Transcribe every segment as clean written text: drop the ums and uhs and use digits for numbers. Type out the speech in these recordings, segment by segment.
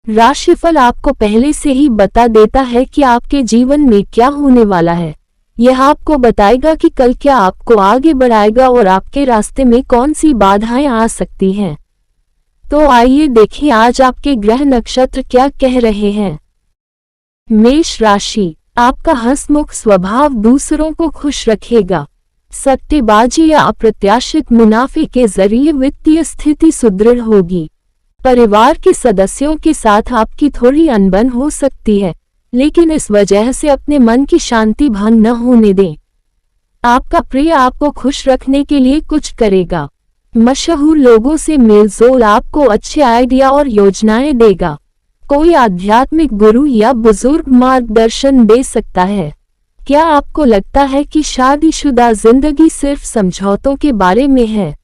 राशिफल आपको पहले से ही बता देता है कि आपके जीवन में क्या होने वाला है। यह आपको बताएगा कि कल क्या आपको आगे बढ़ाएगा और आपके रास्ते में कौन सी बाधाएं आ सकती हैं। तो आइए देखें आज आपके ग्रह नक्षत्र क्या कह रहे हैं। मेष राशि, आपका हंसमुख स्वभाव दूसरों को खुश रखेगा। सट्टेबाजी या अप्रत्याशित मुनाफे के जरिए वित्तीय स्थिति सुदृढ़ होगी। परिवार के सदस्यों के साथ आपकी थोड़ी अनबन हो सकती है, लेकिन इस वजह से अपने मन की शांति भंग न होने दें। आपका प्रिय आपको खुश रखने के लिए कुछ करेगा। मशहूर लोगों से मेलजोल आपको अच्छे आइडिया और योजनाएं देगा। कोई आध्यात्मिक गुरु या बुजुर्ग मार्गदर्शन दे सकता है। क्या आपको लगता है कि शादीशुदा जिंदगी सिर्फ समझौतों के बारे में है?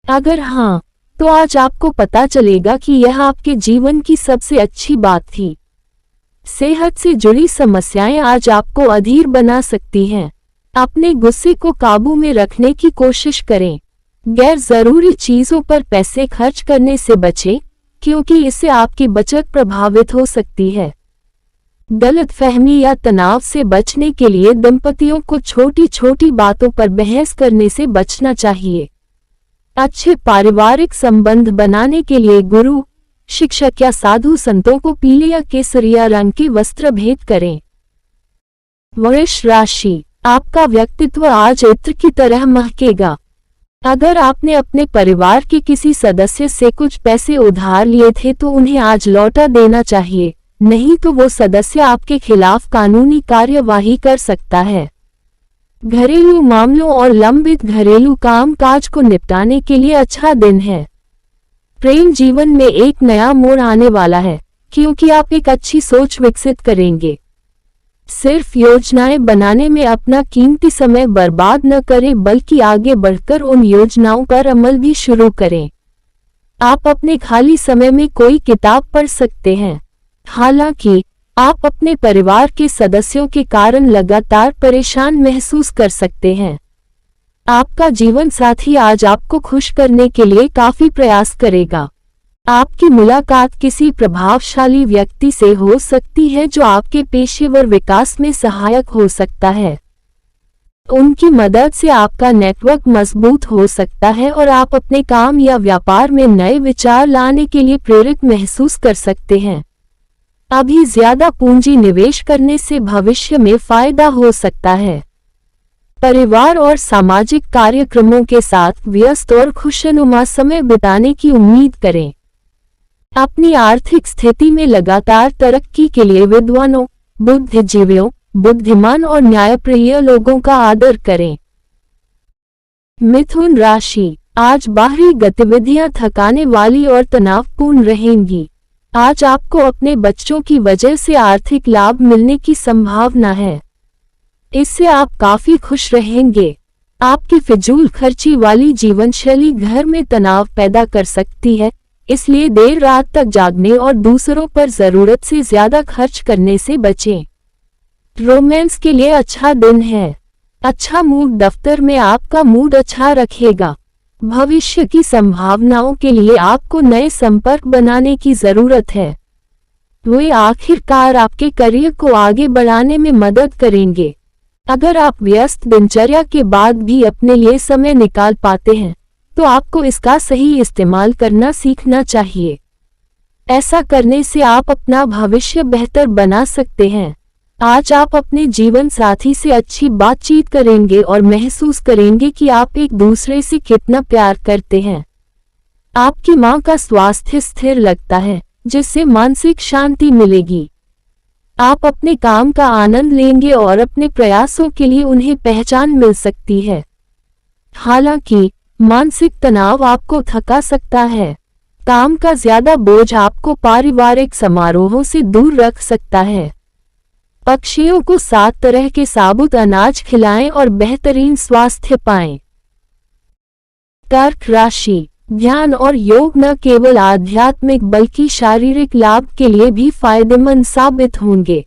अगर हाँ, तो आज आपको पता चलेगा कि यह आपके जीवन की सबसे अच्छी बात थी। सेहत से जुड़ी समस्याएं आज आपको अधीर बना सकती हैं। अपने गुस्से को काबू में रखने की कोशिश करें। गैर जरूरी चीजों पर पैसे खर्च करने से बचें, क्योंकि इससे आपकी बचत प्रभावित हो सकती है। गलतफहमी या तनाव से बचने के लिए दंपतियों को छोटी छोटी बातों पर बहस करने से बचना चाहिए। अच्छे पारिवारिक संबंध बनाने के लिए गुरु, शिक्षक या साधु संतों को पीले या केसरिया रंग के वस्त्र भेंट करें। वृष राशि, आपका व्यक्तित्व आज इत्र की तरह महकेगा। अगर आपने अपने परिवार के किसी सदस्य से कुछ पैसे उधार लिए थे तो उन्हें आज लौटा देना चाहिए, नहीं तो वो सदस्य आपके खिलाफ कानूनी कार्यवाही कर सकता है। घरेलू मामलों और लंबित घरेलू कामकाज को निपटाने के लिए अच्छा दिन है। प्रेम जीवन में एक नया मोड़ आने वाला है, क्योंकि आप एक अच्छी सोच विकसित करेंगे। सिर्फ योजनाएं बनाने में अपना कीमती समय बर्बाद न करें, बल्कि आगे बढ़कर उन योजनाओं पर अमल भी शुरू करें। आप अपने खाली समय में कोई किताब पढ़ सकते हैं। हालांकि आप अपने परिवार के सदस्यों के कारण लगातार परेशान महसूस कर सकते हैं। आपका जीवन साथी आज आपको खुश करने के लिए काफी प्रयास करेगा। आपकी मुलाकात किसी प्रभावशाली व्यक्ति से हो सकती है जो आपके पेशेवर विकास में सहायक हो सकता है। उनकी मदद से आपका नेटवर्क मजबूत हो सकता है और आप अपने काम या व्यापार में नए विचार लाने के लिए प्रेरित महसूस कर सकते हैं। अभी ज्यादा पूंजी निवेश करने से भविष्य में फायदा हो सकता है। परिवार और सामाजिक कार्यक्रमों के साथ व्यस्त और खुशनुमा समय बिताने की उम्मीद करें। अपनी आर्थिक स्थिति में लगातार तरक्की के लिए विद्वानों, बुद्धिजीवियों, बुद्धिमान और न्यायप्रिय लोगों का आदर करें। मिथुन राशि, आज बाहरी गतिविधियां थकाने वाली और तनावपूर्ण रहेंगी। आज आपको अपने बच्चों की वजह से आर्थिक लाभ मिलने की संभावना है। इससे आप काफी खुश रहेंगे। आपकी फिजूल खर्ची वाली जीवनशैली घर में तनाव पैदा कर सकती है, इसलिए देर रात तक जागने और दूसरों पर जरूरत से ज्यादा खर्च करने से बचें। रोमांस के लिए अच्छा दिन है। अच्छा मूड दफ्तर में आपका मूड अच्छा रखेगा। भविष्य की संभावनाओं के लिए आपको नए संपर्क बनाने की जरूरत है। वे आखिरकार आपके करियर को आगे बढ़ाने में मदद करेंगे। अगर आप व्यस्त दिनचर्या के बाद भी अपने लिए समय निकाल पाते हैं, तो आपको इसका सही इस्तेमाल करना सीखना चाहिए। ऐसा करने से आप अपना भविष्य बेहतर बना सकते हैं। आज आप अपने जीवन साथी से अच्छी बातचीत करेंगे और महसूस करेंगे कि आप एक दूसरे से कितना प्यार करते हैं। आपकी मां का स्वास्थ्य स्थिर लगता है, जिससे मानसिक शांति मिलेगी। आप अपने काम का आनंद लेंगे और अपने प्रयासों के लिए उन्हें पहचान मिल सकती है। हालांकि मानसिक तनाव आपको थका सकता है। काम का ज्यादा बोझ आपको पारिवारिक समारोहों से दूर रख सकता है। पक्षियों को 7 तरह के साबुत अनाज खिलाएं और बेहतरीन स्वास्थ्य पाएं। कर्क राशि, ध्यान और योग न केवल आध्यात्मिक बल्कि शारीरिक लाभ के लिए भी फायदेमंद साबित होंगे।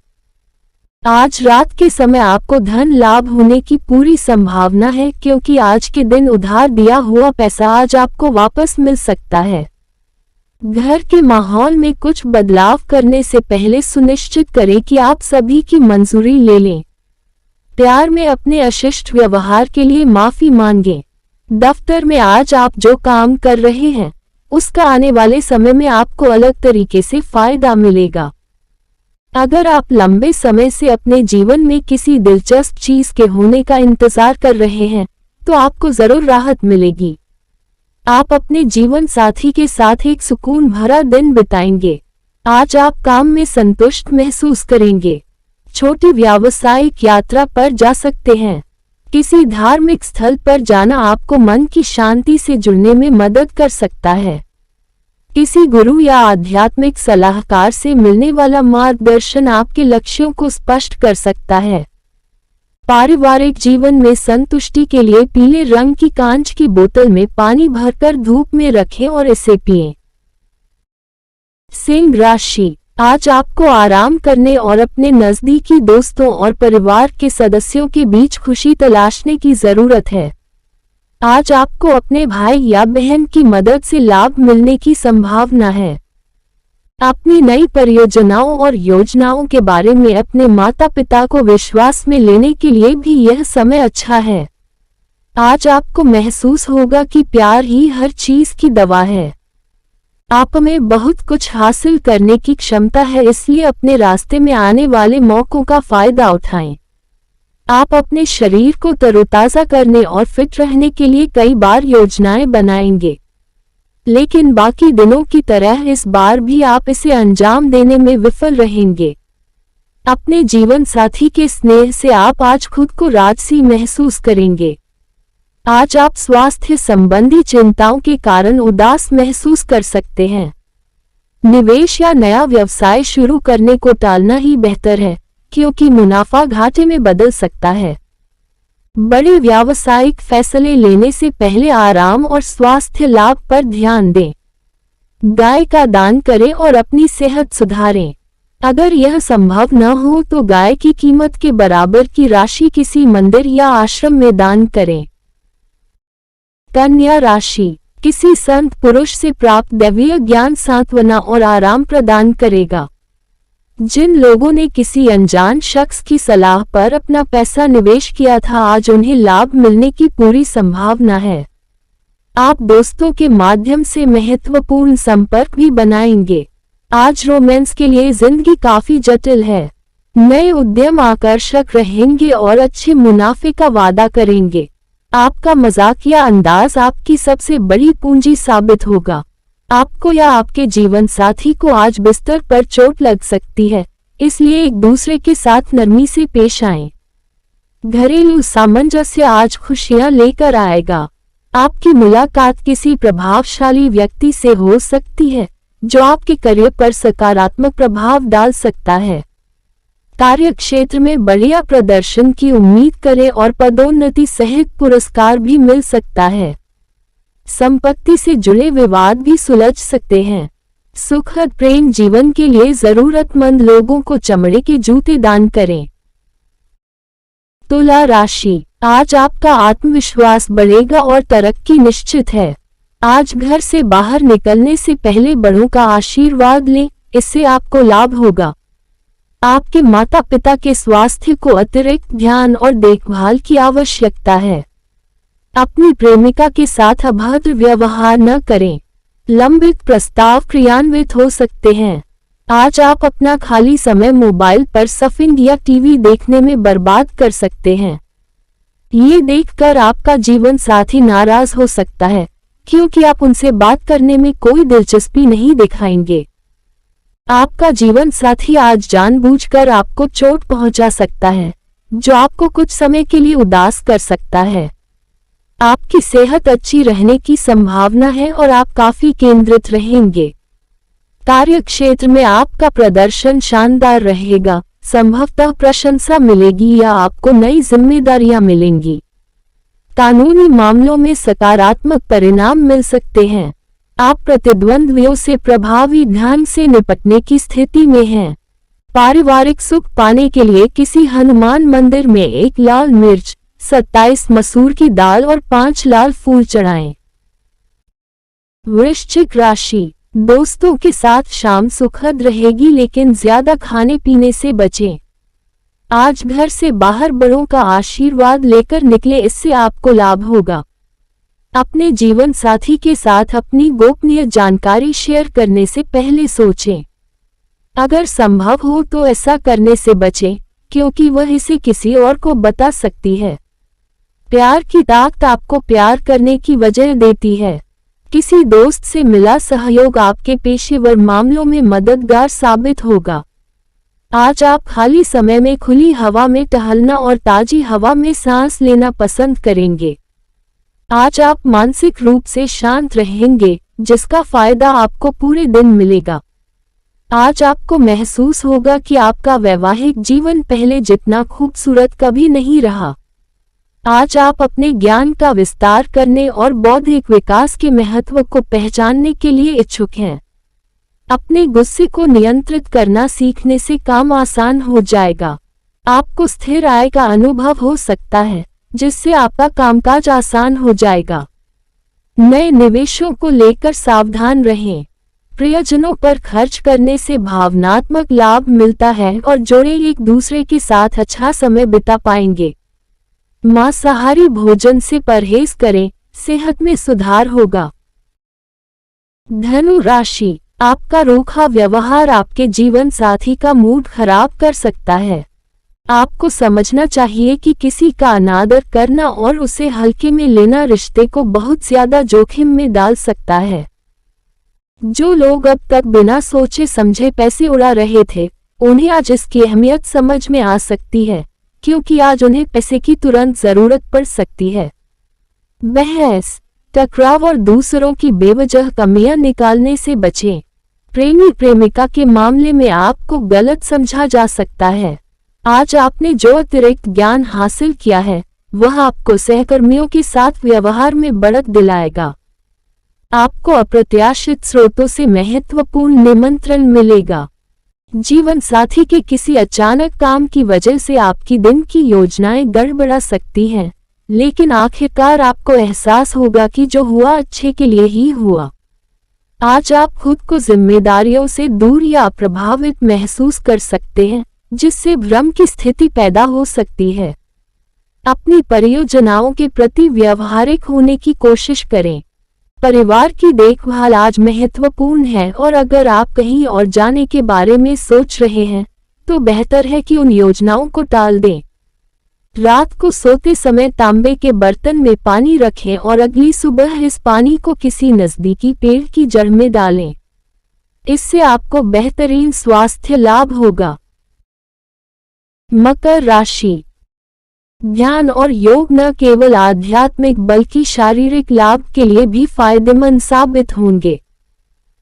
आज रात के समय आपको धन लाभ होने की पूरी संभावना है, क्योंकि आज के दिन उधार दिया हुआ पैसा आज आपको वापस मिल सकता है। घर के माहौल में कुछ बदलाव करने से पहले सुनिश्चित करें कि आप सभी की मंजूरी ले लें। प्यार में अपने अशिष्ट व्यवहार के लिए माफी मांगें। दफ्तर में आज आप जो काम कर रहे हैं, उसका आने वाले समय में आपको अलग तरीके से फायदा मिलेगा। अगर आप लंबे समय से अपने जीवन में किसी दिलचस्प चीज के होने का इंतजार कर रहे हैं, तो आपको जरूर राहत मिलेगी। आप अपने जीवन साथी के साथ एक सुकून भरा दिन बिताएंगे। आज आप काम में संतुष्ट महसूस करेंगे। छोटी व्यावसायिक यात्रा पर जा सकते हैं। किसी धार्मिक स्थल पर जाना आपको मन की शांति से जुड़ने में मदद कर सकता है। किसी गुरु या आध्यात्मिक सलाहकार से मिलने वाला मार्गदर्शन आपके लक्ष्यों को स्पष्ट कर सकता है। पारिवारिक जीवन में संतुष्टि के लिए पीले रंग की कांच की बोतल में पानी भरकर धूप में रखें और इसे पिएं। सिंह राशि, आज आपको आराम करने और अपने नजदीकी दोस्तों और परिवार के सदस्यों के बीच खुशी तलाशने की जरूरत है। आज आपको अपने भाई या बहन की मदद से लाभ मिलने की संभावना है। अपनी नई परियोजनाओं और योजनाओं के बारे में अपने माता पिता को विश्वास में लेने के लिए भी यह समय अच्छा है। आज आपको महसूस होगा कि प्यार ही हर चीज की दवा है। आप में बहुत कुछ हासिल करने की क्षमता है, इसलिए अपने रास्ते में आने वाले मौकों का फायदा उठाएं। आप अपने शरीर को तरोताजा करने और फिट रहने के लिए कई बार योजनाएं बनाएंगे, लेकिन बाकी दिनों की तरह इस बार भी आप इसे अंजाम देने में विफल रहेंगे। अपने जीवन साथी के स्नेह से आप आज खुद को राजसी महसूस करेंगे। आज आप स्वास्थ्य संबंधी चिंताओं के कारण उदास महसूस कर सकते हैं। निवेश या नया व्यवसाय शुरू करने को टालना ही बेहतर है, क्योंकि मुनाफा घाटे में बदल सकता है। बड़े व्यावसायिक फैसले लेने से पहले आराम और स्वास्थ्य लाभ पर ध्यान दें। गाय का दान करें और अपनी सेहत सुधारें। अगर यह संभव न हो तो गाय की कीमत के बराबर की राशि किसी मंदिर या आश्रम में दान करें। कन्या राशि, किसी संत पुरुष से प्राप्त दैवीय ज्ञान सांत्वना और आराम प्रदान करेगा। जिन लोगों ने किसी अनजान शख्स की सलाह पर अपना पैसा निवेश किया था, आज उन्हें लाभ मिलने की पूरी संभावना है। आप दोस्तों के माध्यम से महत्वपूर्ण संपर्क भी बनाएंगे। आज रोमांस के लिए जिंदगी काफी जटिल है। नए उद्यम आकर्षक रहेंगे और अच्छे मुनाफे का वादा करेंगे। आपका मजाकिया अंदाज आपकी सबसे बड़ी पूंजी साबित होगा। आपको या आपके जीवन साथी को आज बिस्तर पर चोट लग सकती है, इसलिए एक दूसरे के साथ नरमी से पेश आएं। घरेलू सामंजस्य आज खुशियां लेकर आएगा। आपकी मुलाकात किसी प्रभावशाली व्यक्ति से हो सकती है, जो आपके करियर पर सकारात्मक प्रभाव डाल सकता है। कार्य क्षेत्र में बढ़िया प्रदर्शन की उम्मीद करें और पदोन्नति सहित पुरस्कार भी मिल सकता है। संपत्ति से जुड़े विवाद भी सुलझ सकते हैं। सुखद प्रेम जीवन के लिए जरूरतमंद लोगों को चमड़े के जूते दान करें। तुला राशि, आज आपका आत्मविश्वास बढ़ेगा और तरक्की निश्चित है। आज घर से बाहर निकलने से पहले बड़ों का आशीर्वाद लें, इससे आपको लाभ होगा। आपके माता पिता के स्वास्थ्य को अतिरिक्त ध्यान और देखभाल की आवश्यकता है। अपनी प्रेमिका के साथ अभद्र व्यवहार न करें। लंबित प्रस्ताव क्रियान्वित हो सकते हैं। आज आप अपना खाली समय मोबाइल पर सर्फिंग या टीवी देखने में बर्बाद कर सकते हैं। ये देखकर आपका जीवन साथी नाराज हो सकता है, क्योंकि आप उनसे बात करने में कोई दिलचस्पी नहीं दिखाएंगे। आपका जीवन साथी आज जानबूझकर आपको चोट पहुंचा सकता है, जो आपको कुछ समय के लिए उदास कर सकता है। आपकी सेहत अच्छी रहने की संभावना है और आप काफी केंद्रित रहेंगे। कार्य क्षेत्र में आपका प्रदर्शन शानदार रहेगा। संभवतः प्रशंसा मिलेगी या आपको नई जिम्मेदारियां मिलेंगी। कानूनी मामलों में सकारात्मक परिणाम मिल सकते हैं। आप प्रतिद्वंद्वियों से प्रभावी ढंग से निपटने की स्थिति में हैं। पारिवारिक सुख पाने के लिए किसी हनुमान मंदिर में 1 लाल मिर्च, 27 मसूर की दाल और 5 लाल फूल चढ़ाएं। वृश्चिक राशि, दोस्तों के साथ शाम सुखद रहेगी, लेकिन ज्यादा खाने पीने से बचें। आज घर से बाहर बड़ों का आशीर्वाद लेकर निकले, इससे आपको लाभ होगा। अपने जीवन साथी के साथ अपनी गोपनीय जानकारी शेयर करने से पहले सोचें। अगर संभव हो तो ऐसा करने से बचें, क्योंकि वह इसे किसी और को बता सकती है। प्यार की ताकत आपको प्यार करने की वजह देती है। किसी दोस्त से मिला सहयोग आपके पेशेवर मामलों में मददगार साबित होगा। आज आप खाली समय में खुली हवा में टहलना और ताजी हवा में सांस लेना पसंद करेंगे। आज आप मानसिक रूप से शांत रहेंगे, जिसका फायदा आपको पूरे दिन मिलेगा। आज आपको महसूस होगा कि आपका वैवाहिक जीवन पहले जितना खूबसूरत कभी नहीं रहा। आज आप अपने ज्ञान का विस्तार करने और बौद्धिक विकास के महत्व को पहचानने के लिए इच्छुक हैं। अपने गुस्से को नियंत्रित करना सीखने से काम आसान हो जाएगा। आपको स्थिर आय का अनुभव हो सकता है, जिससे आपका कामकाज आसान हो जाएगा। नए निवेशों को लेकर सावधान रहें। प्रियजनों पर खर्च करने से भावनात्मक लाभ मिलता है और जोड़े एक दूसरे के साथ अच्छा समय बिता पाएंगे। मांसाहारी भोजन से परहेज करें, सेहत में सुधार होगा। धनु राशि, आपका रूखा व्यवहार आपके जीवन साथी का मूड खराब कर सकता है। आपको समझना चाहिए कि किसी का अनादर करना और उसे हल्के में लेना रिश्ते को बहुत ज्यादा जोखिम में डाल सकता है। जो लोग अब तक बिना सोचे समझे पैसे उड़ा रहे थे, उन्हें आज इसकी अहमियत समझ में आ सकती है, क्योंकि आज उन्हें पैसे की तुरंत जरूरत पड़ सकती है। बहस, टकराव और दूसरों की बेवजह कमियां निकालने से बचें। प्रेमी प्रेमिका के मामले में आपको गलत समझा जा सकता है। आज आपने जो अतिरिक्त ज्ञान हासिल किया है, वह आपको सहकर्मियों के साथ व्यवहार में बढ़त दिलाएगा। आपको अप्रत्याशित स्रोतों से महत्वपूर्ण निमंत्रण मिलेगा। जीवन साथी के किसी अचानक काम की वजह से आपकी दिन की योजनाएं गड़बड़ा सकती हैं, लेकिन आखिरकार आपको एहसास होगा कि जो हुआ अच्छे के लिए ही हुआ। आज आप खुद को जिम्मेदारियों से दूर या अप्रभावित महसूस कर सकते हैं, जिससे भ्रम की स्थिति पैदा हो सकती है। अपनी परियोजनाओं के प्रति व्यावहारिक होने की कोशिश करें। परिवार की देखभाल आज महत्वपूर्ण है, और अगर आप कहीं और जाने के बारे में सोच रहे हैं, तो बेहतर है कि उन योजनाओं को टाल दें। रात को सोते समय तांबे के बर्तन में पानी रखें और अगली सुबह इस पानी को किसी नजदीकी पेड़ की जड़ में डालें। इससे आपको बेहतरीन स्वास्थ्य लाभ होगा। मकर राशि, ध्यान और योग न केवल आध्यात्मिक बल्कि शारीरिक लाभ के लिए भी फायदेमंद साबित होंगे।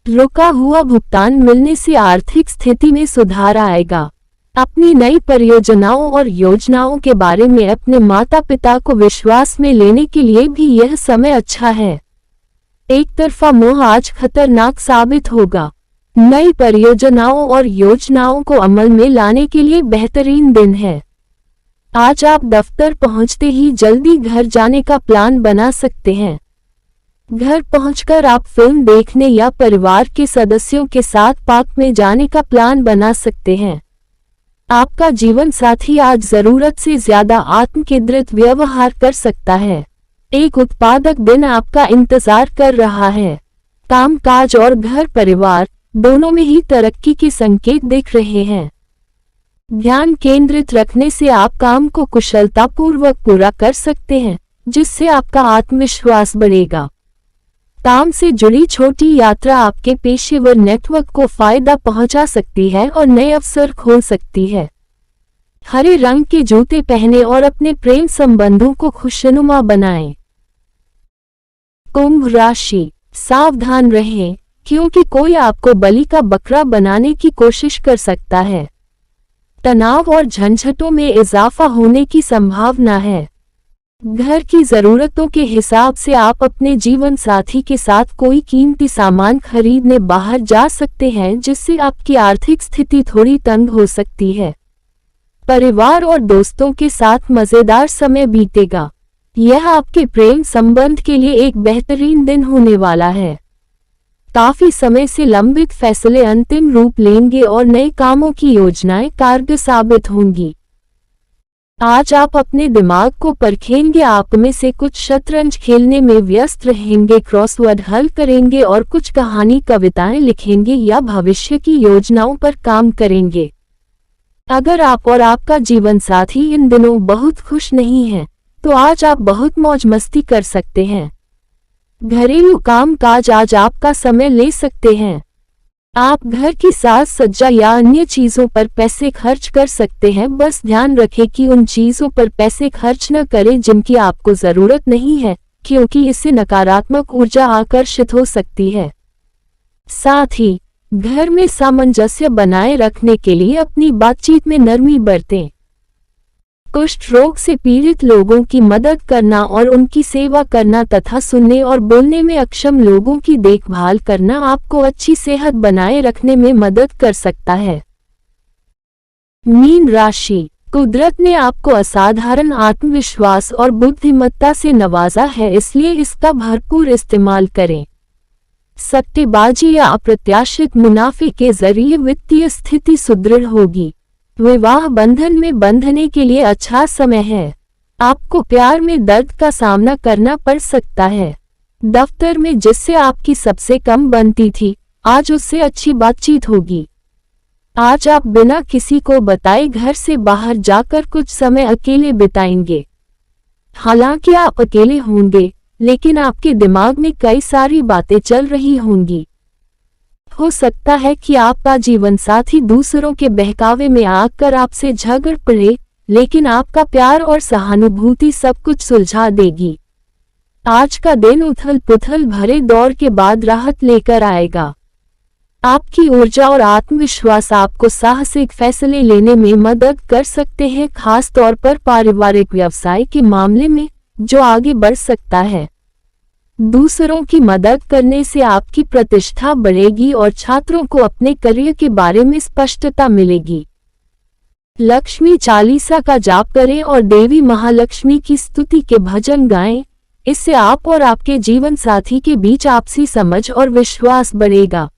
रुका हुआ भुगतान मिलने से आर्थिक स्थिति में सुधार आएगा। अपनी नई परियोजनाओं और योजनाओं के बारे में अपने माता पिता को विश्वास में लेने के लिए भी यह समय अच्छा है। एक तरफा मोह आज खतरनाक साबित होगा। नई परियोजनाओं और योजनाओं को अमल में लाने के लिए बेहतरीन दिन है। आज आप दफ्तर पहुंचते ही जल्दी घर जाने का प्लान बना सकते हैं। घर पहुंचकर आप फिल्म देखने या परिवार के सदस्यों के साथ पार्क में जाने का प्लान बना सकते हैं। आपका जीवन साथी आज जरूरत से ज्यादा आत्मकेंद्रित व्यवहार कर सकता है। एक उत्पादक दिन आपका इंतजार कर रहा है। कामकाज और घर परिवार दोनों में ही तरक्की के संकेत दिख रहे हैं। ध्यान केंद्रित रखने से आप काम को कुशलतापूर्वक पूरा कर सकते हैं, जिससे आपका आत्मविश्वास बढ़ेगा। काम से जुड़ी छोटी यात्रा आपके पेशेवर नेटवर्क को फायदा पहुंचा सकती है और नए अवसर खोल सकती है। हरे रंग के जूते पहने और अपने प्रेम संबंधों को खुशनुमा बनाएं। कुंभ राशि, सावधान रहें, क्योंकि कोई आपको बलि का बकरा बनाने की कोशिश कर सकता है। तनाव और झंझटों में इजाफा होने की संभावना है। घर की जरूरतों के हिसाब से आप अपने जीवन साथी के साथ कोई कीमती सामान खरीदने बाहर जा सकते हैं, जिससे आपकी आर्थिक स्थिति थोड़ी तंग हो सकती है। परिवार और दोस्तों के साथ मजेदार समय बीतेगा। यह आपके प्रेम संबंध के लिए एक बेहतरीन दिन होने वाला है। काफी समय से लंबित फैसले अंतिम रूप लेंगे और नए कामों की योजनाएं कारगर साबित होंगी। आज आप अपने दिमाग को परखेंगे, आप में से कुछ शतरंज खेलने में व्यस्त रहेंगे, क्रॉसवर्ड हल करेंगे और कुछ कहानी कविताएं लिखेंगे या भविष्य की योजनाओं पर काम करेंगे। अगर आप और आपका जीवन साथी इन दिनों बहुत खुश नहीं है, तो आज आप बहुत मौज मस्ती कर सकते हैं। घरेलू काम काज आज आपका समय ले सकते हैं। आप घर की साज सज्जा या अन्य चीजों पर पैसे खर्च कर सकते हैं, बस ध्यान रखें कि उन चीजों पर पैसे खर्च न करें जिनकी आपको जरूरत नहीं है, क्योंकि इससे नकारात्मक ऊर्जा आकर्षित हो सकती है। साथ ही घर में सामंजस्य बनाए रखने के लिए अपनी बातचीत में नरमी बरतें। कुष्ठ रोग से पीड़ित लोगों की मदद करना और उनकी सेवा करना तथा सुनने और बोलने में अक्षम लोगों की देखभाल करना आपको अच्छी सेहत बनाए रखने में मदद कर सकता है। मीन राशि, कुदरत ने आपको असाधारण आत्मविश्वास और बुद्धिमत्ता से नवाजा है, इसलिए इसका भरपूर इस्तेमाल करें। सट्टेबाजी या अप्रत्याशित मुनाफे के जरिए वित्तीय स्थिति सुदृढ़ होगी। विवाह बंधन में बंधने के लिए अच्छा समय है। आपको प्यार में दर्द का सामना करना पड़ सकता है। दफ्तर में जिससे आपकी सबसे कम बनती थी, आज उससे अच्छी बातचीत होगी। आज आप बिना किसी को बताए घर से बाहर जाकर कुछ समय अकेले बिताएंगे। हालांकि आप अकेले होंगे, लेकिन आपके दिमाग में कई सारी बातें चल रही होंगी। हो सकता है कि आपका जीवन साथी दूसरों के बहकावे में आकर आपसे झगड़ पड़े, लेकिन आपका प्यार और सहानुभूति सब कुछ सुलझा देगी। आज का दिन उथल पुथल भरे दौर के बाद राहत लेकर आएगा। आपकी ऊर्जा और आत्मविश्वास आपको साहसिक फैसले लेने में मदद कर सकते हैं, खास तौर पर पारिवारिक व्यवसाय के मामले में, जो आगे बढ़ सकता है। दूसरों की मदद करने से आपकी प्रतिष्ठा बढ़ेगी और छात्रों को अपने करियर के बारे में स्पष्टता मिलेगी। लक्ष्मी चालीसा का जाप करें और देवी महालक्ष्मी की स्तुति के भजन गाएं। इससे आप और आपके जीवन साथी के बीच आपसी समझ और विश्वास बढ़ेगा।